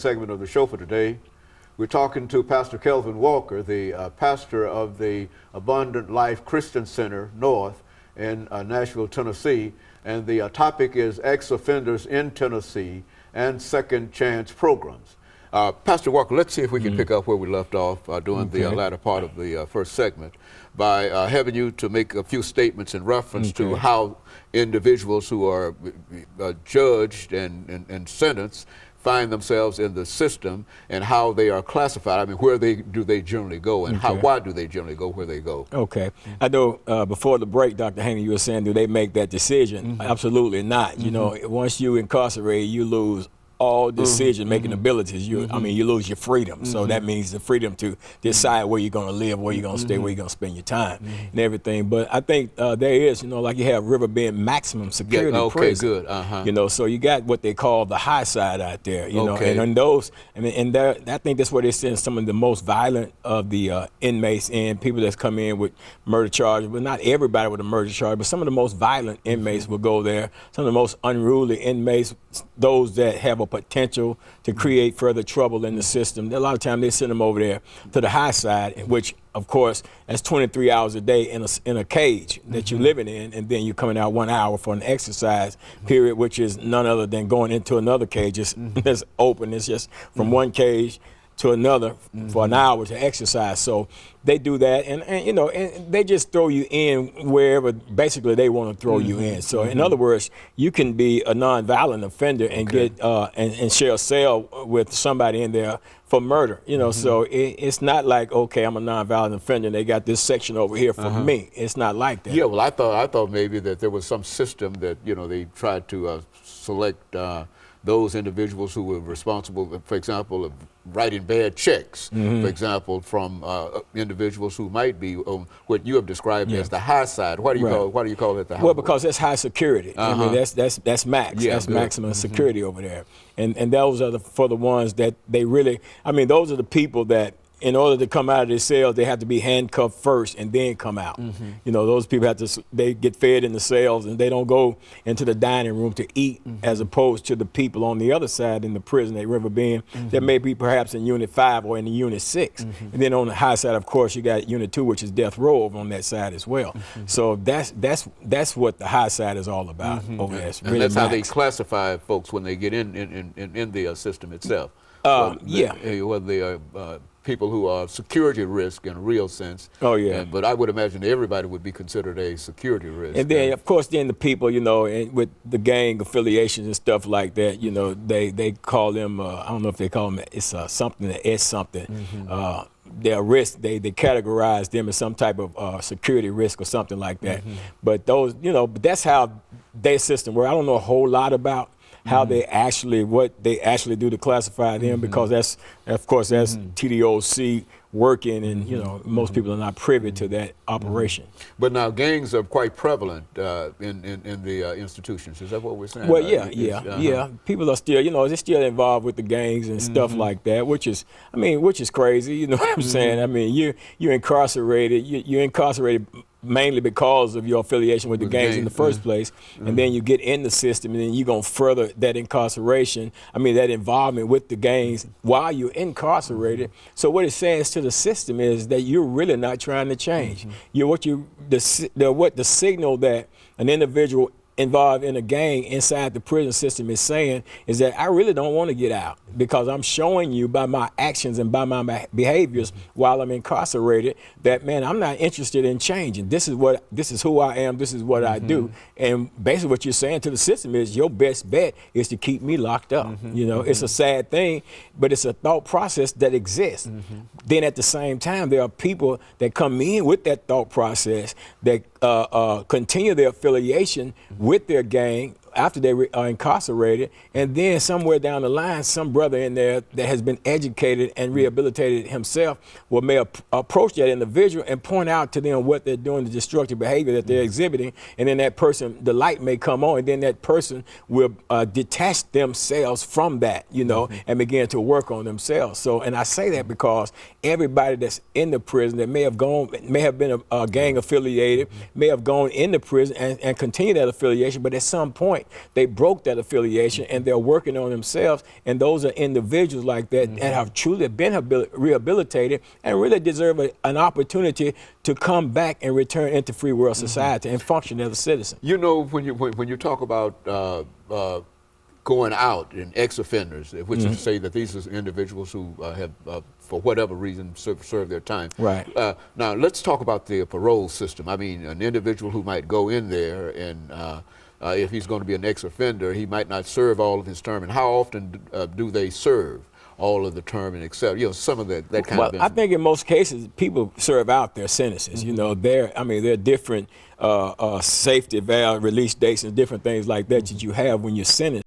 segment of the show for today. We're talking to Pastor Kelvin Walker, the pastor of the Abundant Life Christian Center North in Nashville, Tennessee. And the topic is ex-offenders in Tennessee and second chance programs. Pastor Walker, let's see if we can pick up where we left off during the latter part of the first segment by having you to make a few statements in reference to how individuals who are judged and sentenced find themselves in the system and how they are classified. I mean, where do they generally go, and why do they generally go where they go? Okay. I know before the break, Dr. Haney, you were saying, do they make that decision? Absolutely not. You know, once you incarcerate, you lose all decision-making abilities. I mean, you lose your freedom. So that means the freedom to decide where you're going to live, where you're going to stay, where you're going to spend your time, and everything. But I think there is, you know, like you have River Bend maximum security prison. Good. You know, so you got what they call the high side out there. You know, and on those, and I think that's where they send some of the most violent of the inmates in, people that's come in with murder charges. But not everybody with a murder charge, but some of the most violent inmates will go there. Some of the most unruly inmates, those that have a potential to create further trouble in the system. A lot of times they send them over there to the high side, which of course that's 23 hours a day in a cage that you're living in, and then you're coming out 1 hour for an exercise period, which is none other than going into another cage. It's open. It's just from one cage to another for an hour to exercise. So they do that, and you know, and they just throw you in wherever basically they want to throw you in. So in other words, you can be a nonviolent offender and get and share a cell with somebody in there for murder. You know, so it's not like, okay, I'm a nonviolent offender and they got this section over here for me. It's not like that. Yeah, well, I thought maybe that there was some system that, you know, they tried to select those individuals who were responsible, for example, of writing bad checks, for example, from individuals who might be what you have described as the high side. Why do you call it the high? Well, because that's high security. I mean, that's max. That's maximum security over there. And those are for the ones that they really. I mean, those are the people that, in order to come out of their cells, they have to be handcuffed first and then come out. You know, those people they get fed in the cells and they don't go into the dining room to eat, as opposed to the people on the other side in the prison at River Bend that may be perhaps in Unit 5 or in the Unit 6. And then on the high side, of course, you got Unit 2, which is death row over on that side as well. So that's what the high side is all about over there. And that's how they classify folks when they get in the system itself. Whether they are people who are security risk in a real sense. But I would imagine everybody would be considered a security risk. And then, of course, then the people, you know, and with the gang affiliations and stuff like that, you know, they call them, I don't know if they call them, it's something, S something. Their risk, they categorize them as some type of security risk or something like that. But those, you know, but that's how their system works. I don't know a whole lot about how they actually, what they actually do to classify them, because that's, of course, that's TDOC working, and you know, most people are not privy to that operation. But now gangs are quite prevalent in the institutions. Is that what we're saying? Well, yeah. People are still, you know, they're still involved with the gangs and stuff like that, which is, I mean, which is crazy. You know what I'm saying? I mean, you're incarcerated. You're incarcerated mainly because of your affiliation with the gangs in the first place, and then you get in the system, and then you're going to further that incarceration, that involvement with the gangs while you're incarcerated. So what it says to the system is that you're really not trying to change. The signal that an individual involved in a gang inside the prison system is saying is that I really don't want to get out, because I'm showing you by my actions and by my behaviors while I'm incarcerated that, man, I'm not interested in changing. This is who I am. This is what I do. And basically what you're saying to the system is your best bet is to keep me locked up. You know, it's a sad thing, but it's a thought process that exists. Then at the same time, there are people that come in with that thought process that continue their affiliation with their gang after they are incarcerated, and then somewhere down the line, some brother in there that has been educated and rehabilitated himself may approach that individual and point out to them what they're doing, the destructive behavior that they're exhibiting, and then that person, the light may come on, and then that person will detach themselves from that, you know, and begin to work on themselves. So, and I say that because everybody that's in the prison that may have been a gang affiliated, may have gone into prison and continue that affiliation, but at some point point, they broke that affiliation and they're working on themselves. And those are individuals like that that have truly been rehabilitated and really deserve an opportunity to come back and return into free world society and function as a citizen. You know, when you talk about going out and ex-offenders, which is to say that these are individuals who have, for whatever reason, served their time. Right. Now, let's talk about the parole system. I mean, an individual who might go in there and if he's going to be an ex-offender, he might not serve all of his term. And how often do they serve all of the term and accept, you know, some of that kind of information? I think in most cases, people serve out their sentences. You know, there are different safety valve release dates and different things like that that you have when you're sentenced.